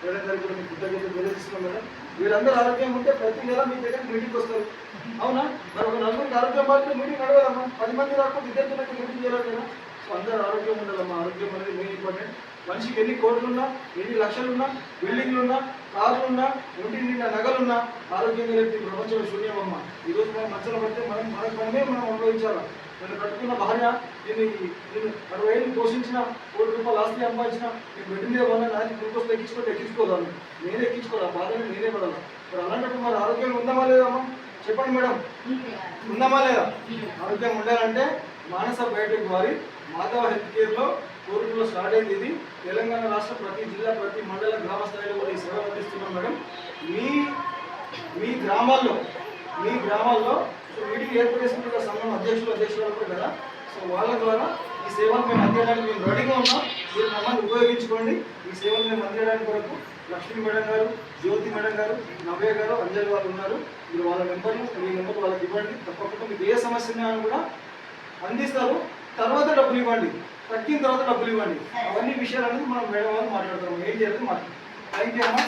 Madam గారికి కూడా మీకు కృతజ్ఞతలు తెలియజేస్తున్నాం మేడం. వీళ్ళందరూ ఆరోగ్యం ఉంటే ప్రతి నెల మీ దగ్గర మీటింగ్ వస్తారు. అవునా? మరి ఒక నలుగురికి ఆరోగ్యం బాధ్యత మీటింగ్ నడవాలమ్మా. 10 మంది రాకపోతే ఇద్దరికి మీటింగ్ చేయాలి కదా. సో అందరూ ఆరోగ్యం ఉండాలమ్మా. ఆరోగ్యం అనేది మెయిన్ ఇంపార్టెంట్. మనిషికి ఎన్ని కోట్లున్నా, ఎన్ని లక్షలున్నా, బిల్డింగ్లున్నా, కార్లున్నా, ఒంటి నిండా నగలున్నా ఆరోగ్యంగా లేకపోతే ప్రపంచంలో శూన్యమమ్మా. ఈరోజు మనం మంచంలో పడితే మనమే మనం అనుభవించాలా. నేను కట్టుకున్న భార్య నేను 60 ఏళ్ళు పోషించిన, ₹1 కోటి ఆస్తి సంపాదించిన, నేను బెడ్ మీద వల్ల నాకు గ్లూకోజ్ ఎక్కించుకోదాన్ని. నేనే ఎక్కించుకోవాలి. ఆ బాధని నేనే పడాలి. మరి అలాంటప్పుడు మరి ఆరోగ్యం ఉందామా లేదమ్మా? చెప్పండి మేడం, ఉందామా లేదా? ఆరోగ్యం ఉండాలంటే మానస బయోటెక్ వారి మాధవ హెల్త్ కేర్లో కోరుకులో స్టార్ట్ అయింది. ఇది తెలంగాణ రాష్ట్ర ప్రతి జిల్లా, ప్రతి మండల, గ్రామ స్థాయిలో కూడా ఈ సేవలు అందిస్తున్నాం మేడం. మీ గ్రామాల్లో మీటింగ్ ఏర్పాటు చేసుకుంటున్న సంఘం అధ్యక్షురాలు కూడా కదా. సో వాళ్ళ ద్వారా ఈ సేవలు మేము అందించడానికి మేము రెడీగా ఉన్నాం. మీరు మమ్మల్ని ఉపయోగించుకోండి. ఈ సేవలు మేము అందించడానికి వరకు లక్ష్మీ మేడం గారు, జ్యోతి మేడం గారు, నవ్య గారు, అంజలి వాళ్ళు ఉన్నారు. మీరు వాళ్ళ నెంబర్లు, మీ నెంబర్ వాళ్ళకి ఇవ్వండి. తప్పకుండా మీకు ఏ సమస్య ఉన్నా కూడా అందిస్తారు. తర్వాత డబ్బులు ఇవ్వండి, తగ్గిన తర్వాత డబ్బులు ఇవ్వండి. అవన్నీ విషయాలు అనేది మనం మేడం వాళ్ళు మాట్లాడతాము. ఏం చేయాలని మాట్లాడతాం. థ్యాంక్ యూ అమ్మా.